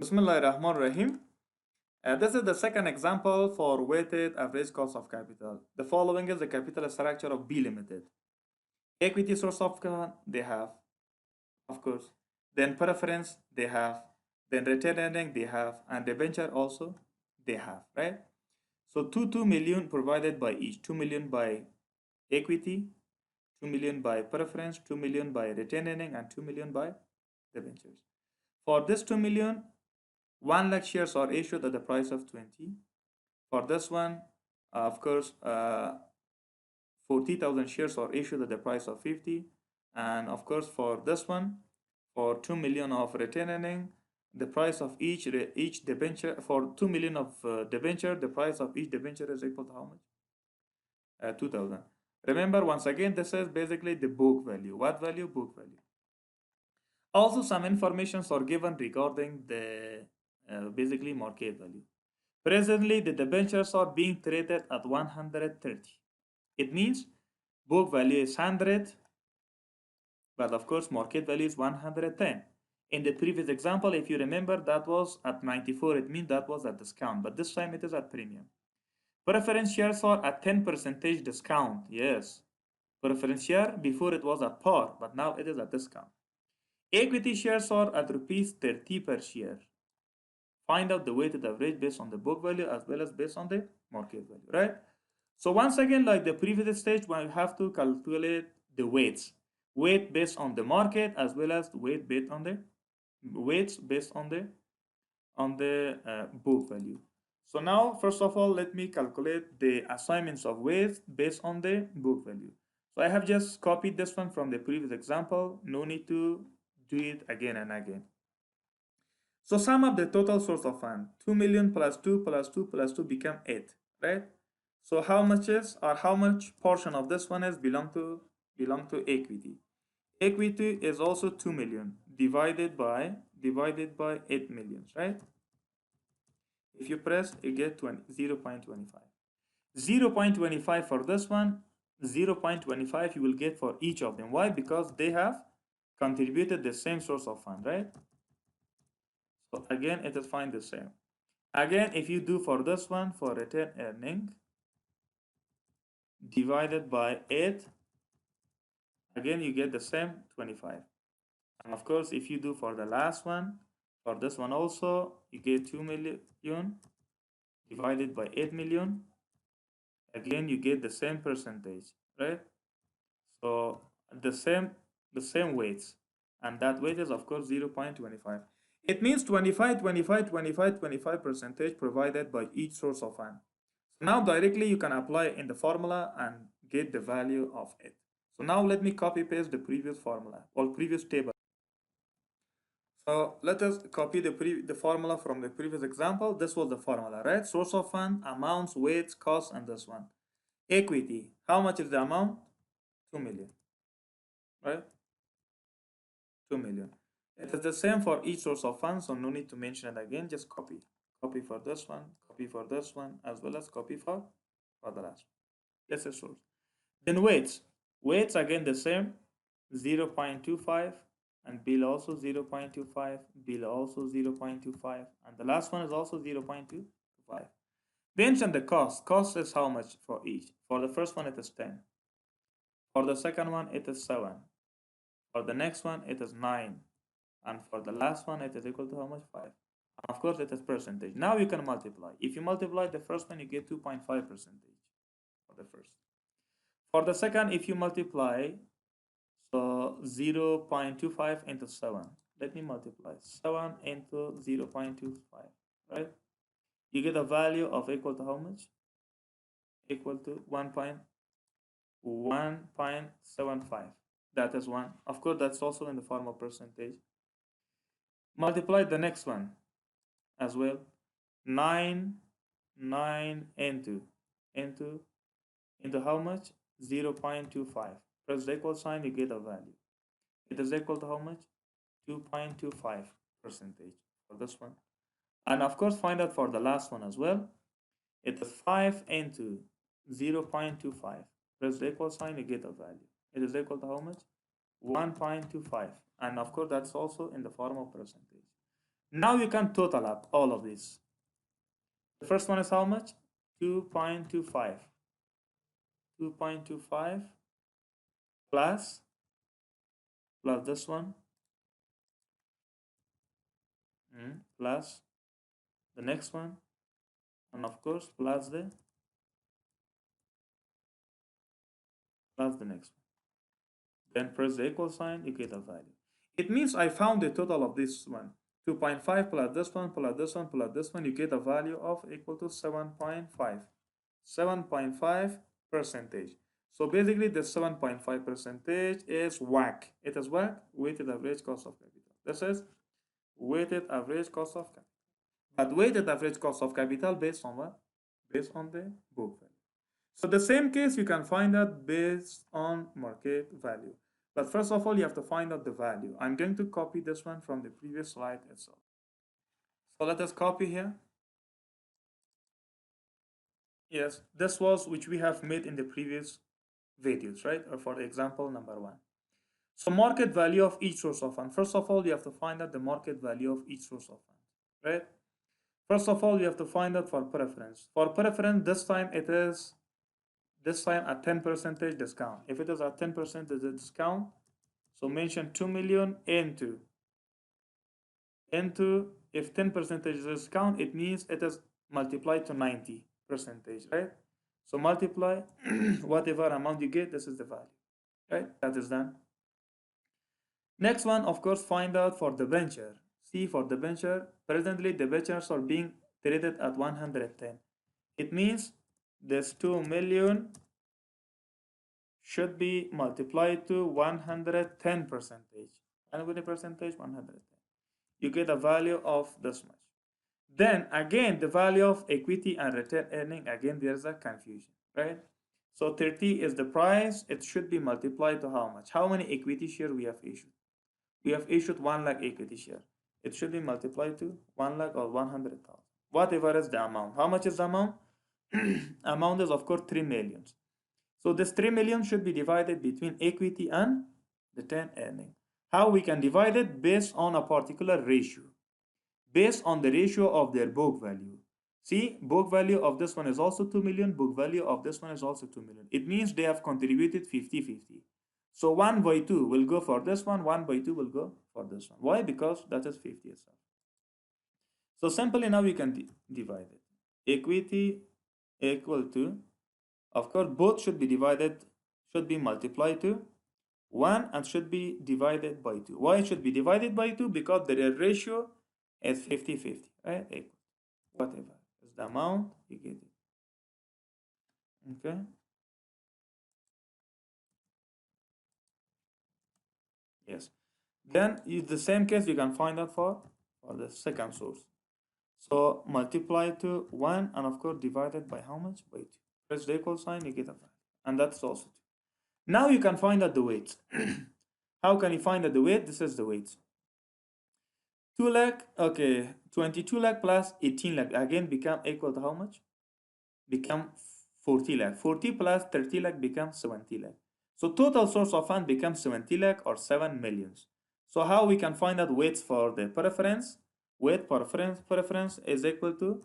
Bismillahirrahmanirrahim. This is the second example for weighted average cost of capital. The following is the capital structure of B Limited. Equity source of they have, of course. Then preference they have. Then retained earning they have, and debenture also they have, right? So 2 million provided by each. 2 million by equity, 2 million by preference, 2 million by retained earning, and 2 million by debentures. For this 2 million, 1 lakh shares are issued at the price of 20. For this one, of course, 40,000 shares are issued at the price of 50. And of course, for this one, for 2 million of retained earning, the price of each debenture, for 2 million of debenture, the price of each debenture is equal to how much? 2,000. Remember, once again, this is basically the book value. What value? Book value. Also, some informations are given regarding the basically market value. Presently, the debentures are being traded at 130. It means book value is 100, but of course market value is 110. In the previous example, if you remember, that was at 94. It means that was at discount, but this time it is at premium. Preference shares are at 10% discount. Yes, preference share before it was at par, but now it is at discount. Equity shares are at rupees 30 per share. Find out the weighted average based on the book value as well as based on the market value, right? So once again, like the previous stage, we have to calculate the weights. Weight based on the market as well as weight based on the weights based on the book value. So now, first of all, let me calculate the assignments of weights based on the book value. So I have just copied this one from the previous example. No need to do it again and again. So sum up the total source of fund. 2 million plus 2 plus 2 plus 2 become 8, right? So how much is, or how much portion of this one is belong to equity? Equity is also 2 million divided by 8 millions, right? If you press, you get 0.25. 0.25 for this one, 0.25 you will get for each of them. Why? Because they have contributed the same source of fund, right? So again, it is fine the same. Again, if you do for this one, for retained earning divided by 8, again you get the same 25. And of course, if you do for the last one, for this one also, you get 2 million divided by 8 million. Again, you get the same percentage, right? So the same weights, and that weight is of course 0.25. It means 25, 25, 25, 25 percentage provided by each source of fund. So now directly you can apply in the formula and get the value of it. So now let me copy paste the previous formula or previous table. So let us copy the formula from the previous example. This was the formula, right? Source of fund, amounts, weights, costs, and this one. Equity, how much is the amount? 2 million, right? 2 million. It is the same for each source of funds, so no need to mention it again. Just copy. Copy for this one, copy for this one, as well as copy for the last one. That's a source. Then weights. Weights again the same, 0.25, and bill also 0.25, bill also 0.25, and the last one is also 0.25. Mention the cost. Cost is how much for each. For the first one, it is 10. For the second one, it is 7. For the next one, it is 9. And for the last one, it is equal to how much? 5. And of course, it is percentage. Now you can multiply. If you multiply the first one, you get 2.5 percentage for the first. For the second, if you multiply, so 0.25 into 7. Let me multiply 7 into 0.25, right? You get a value of equal to how much? Equal to 1.75. That is 1. Of course, that's also in the form of percentage. Multiply the next one as well. 9 into how much? 0.25. Press the equal sign, you get a value. It is equal to how much? 2.25 percentage for this one. And of course, find out for the last one as well. It is 5 into 0.25. Press the equal sign, you get a value. It is equal to how much? 1.25. And of course, that's also in the form of percentage. Now you can total up all of this. The first one is how much? 2.25. 2.25 plus this one plus the next one, and of course plus the next one. Then press the equal sign, you get a value. It means I found the total of this one. 2.5 plus this one plus this one plus this one, you get a value of equal to 7.5. 7.5 percentage. So basically the 7.5 percentage is WAAC. It is WAAC, weighted average cost of capital. This is weighted average cost of capital. But weighted average cost of capital based on what? Based on the book value. So the same case you can find out based on market value. But first of all, you have to find out the value. I'm going to copy this one from the previous slide itself. So let us copy here. Yes, this was which we have made in the previous videos, right? Or for example, number 1. So market value of each source of fund. First of all, you have to find out the market value of each source of fund, right? First of all, you have to find out for preference. For preference, this time it is at 10% discount. If it is at 10% discount, so mention 2 million into if 10% is discount, it means it is multiplied to 90%, right? So multiply whatever amount you get, this is the value, right? That is done. Next one, of course, find out for the debenture. See, for the debenture, presently the debentures are being traded at 110. It means this 2 million should be multiplied to 110 percentage. And with the percentage 110, you get a value of this much. Then again, the value of equity and return earning, again there's a confusion, right? So 30 is the price. It should be multiplied to how much? How many equity share we have issued? We have issued 1 lakh equity share. It should be multiplied to 1 lakh or 100,000. Whatever is the amount. How much is the amount? Amount is of course 3 million. So this 3 million should be divided between equity and return earning. How we can divide it? Based on a particular ratio. Based on the ratio of their book value. See, book value of this one is also 2 million. Book value of this one is also 2 million. It means they have contributed 50-50. So 1 by 2 will go for this one. 1 by 2 will go for this one. Why? Because that is 50 itself. So simply now we can divide it. Equity equal to, of course, both should be multiplied to 1 and should be divided by 2. Why it should be divided by 2? Because the ratio is 50-50, right? Equal. Whatever is the amount, you get it. Okay. Yes. Then in the same case you can find out for the second source. So multiply to 1 and of course divided by how much? By 2. Press the equal sign, you get a value. And that's also 2. Now you can find out the weight. How can you find out the weight? This is the weight. 2 lakh, okay, 22 lakh plus 18 lakh again become equal to how much? Become 40 lakh. 40 plus 30 lakh becomes 70 lakh. So total source of fund becomes 70 lakh or 7 millions. So how we can find out weights for the preference? Weight preference is equal to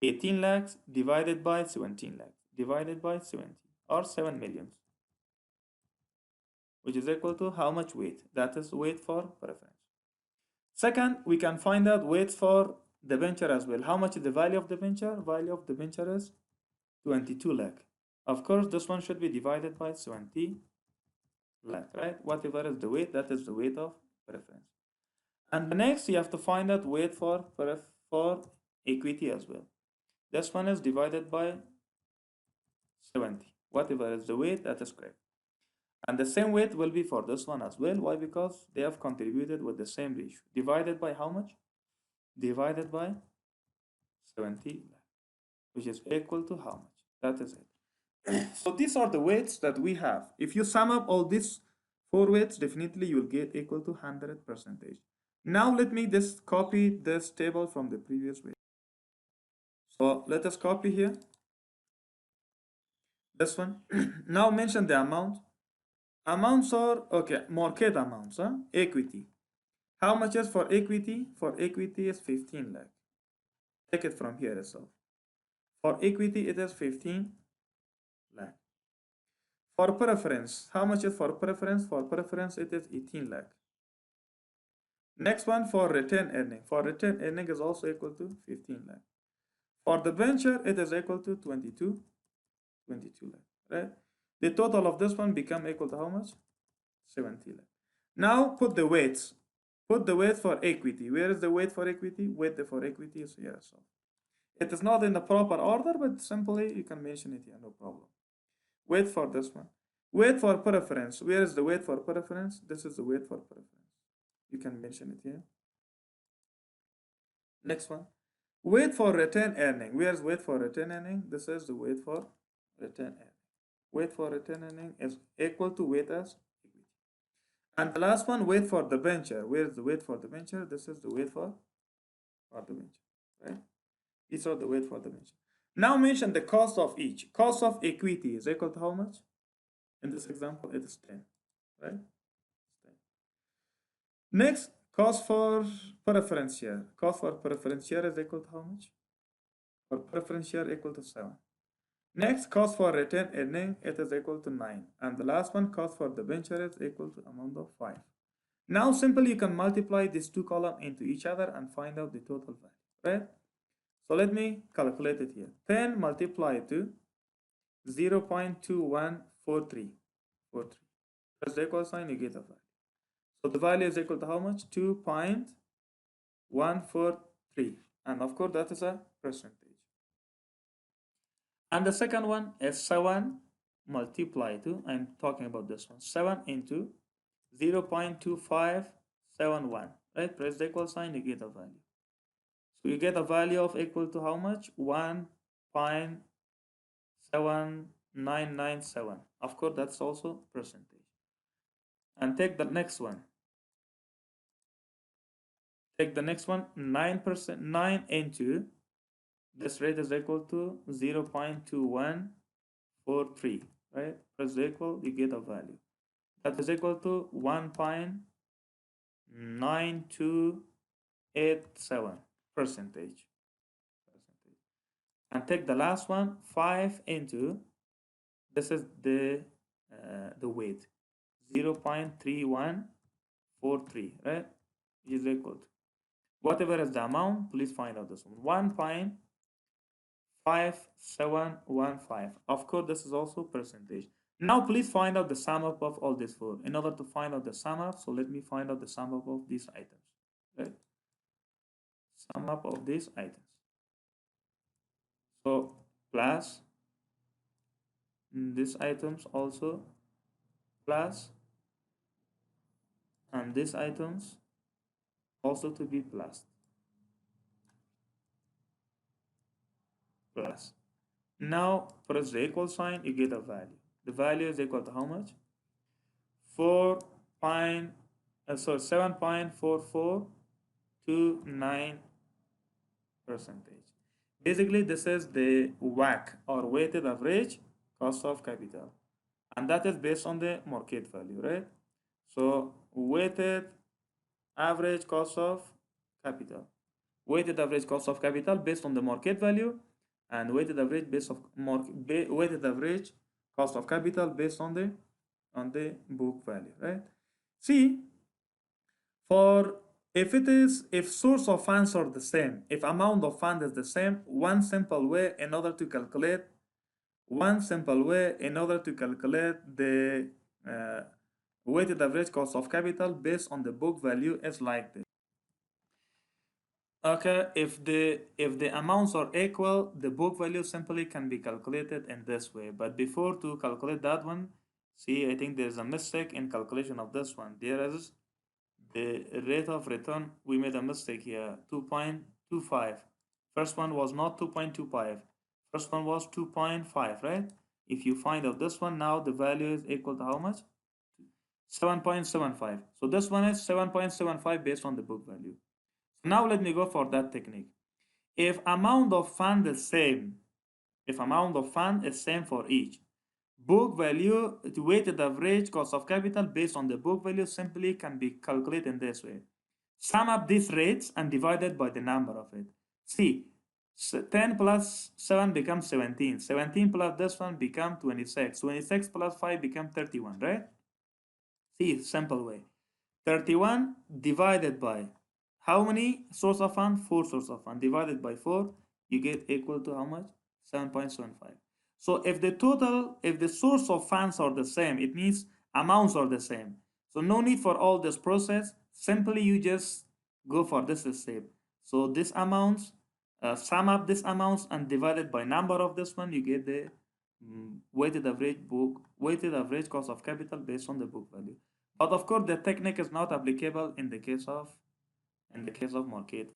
18 lakhs divided by 17 lakhs divided by 70 or 7 millions, which is equal to how much weight? That is weight for preference. Second, we can find out weights for the debenture as well. How much is the value of the debenture? Value of the debenture is 22 lakh. Of course, this one should be divided by 70 lakh, right? Whatever is the weight, that is the weight of preference. And the next, you have to find out weight for equity as well. This one is divided by 70. Whatever is the weight, that is correct. And the same weight will be for this one as well. Why? Because they have contributed with the same ratio. Divided by how much? Divided by 70 lakh, which is equal to how much? That is it. So these are the weights that we have. If you sum up all these 4 weights, definitely you will get equal to 100%. Now let me just copy this table from the previous way. So let us copy here this one. Now mention the amount. Amounts are okay, market amounts, equity. How much is for equity? For equity is 15 lakh. Take it from here itself. For equity, it is 15 lakh. For preference, how much is for preference? For preference, it is 18 lakh. Next one for return earning. For return earning is also equal to 15 lakh. For the venture, it is equal to 22 lakh, right? The total of this one become equal to how much? 70 lakh. Now put the weights. Put the weight for equity. Where is the weight for equity? Weight for equity is here. So it is not in the proper order, but simply you can mention it here, no problem. Weight for this one. Weight for preference. Where is the weight for preference? This is the weight for preference. You can mention it here. Next one. Weight for return earning. Where is weight for return earning? This is the weight for return earning. Weight for return earning is equal to weight as equity. And the last one, weight for the venture. Where is the weight for the venture? This is the weight for the venture, right? These are the weight for the venture. Now mention the cost of each. Cost of equity is equal to how much? In this example, it is 10, right? 10. Next, cost for preference share. Cost for preference share is equal to how much? For preference share equal to 7. Next, cost for return earning, it is equal to 9. And the last one, cost for the venture is equal to amount of 5. Now, simply you can multiply these two columns into each other and find out the total value, right? So let me calculate it here. 10 multiplied to 0.2143. Press the equal sign, you get a value. So the value is equal to how much? 2.143. And of course, that is a percentage. And the second one is 7 multiplied to, I'm talking about this one, 7 into 0.2571, right? Press the equal sign, you get a value. So you get a value of equal to how much? 1.7997. Of course, that's also percentage. And take the next one. Take the next one, 9%, 9 into, this rate is equal to 0.2143, right? Press the equal, you get a value. That is equal to 1.9287 percentage. And take the last one, 5 into, this is the weight, 0.3143, right? Is equal to, whatever is the amount, please find out this one, 1.5715. Of course, this is also percentage. Now, please find out the sum up of all these four. In order to find out the sum up, so let me find out the sum up of these items, right? Sum up of these items. So, plus these items also plus, and these items also to be plus. Now press the equal sign, you get a value. The value is equal to how much? 7.4429 percentage. Basically, this is the WAAC, or weighted average cost of capital, and that is based on the market value, right? So weighted average cost of capital. Weighted average cost of capital based on the market value, and weighted average weighted average cost of capital based on the book value, right? See, if source of funds are the same, if amount of fund is the same, one simple way in order to calculate the weighted average cost of capital based on the book value is like this. Okay, if the amounts are equal, the book value simply can be calculated in this way. But before to calculate that one, see, I think there's a mistake in calculation of this one. There is the rate of return. We made a mistake here, 2.25. First one was not 2.25. First one was 2.5, right? If you find out this one, now the value is equal to how much? 7.75. So this one is 7.75 based on the book value. Now let me go for that technique. If amount of fund is same, for each, book value, the weighted average cost of capital based on the book value simply can be calculated in this way. Sum up these rates and divide it by the number of it. See, 10 plus 7 becomes 17. 17 plus this one become 26. 26 plus 5 become 31, right? See, simple way. 31 divided by how many source of fund? 4 source of fund. Divided by 4, you get equal to how much? 7.75. So if the source of funds are the same, it means amounts are the same. So no need for all this process. Simply you just go for this step. So this amounts, sum up this amounts and divided by number of this one, you get the weighted average cost of capital based on the book value. But of course, the technique is not applicable in the case of market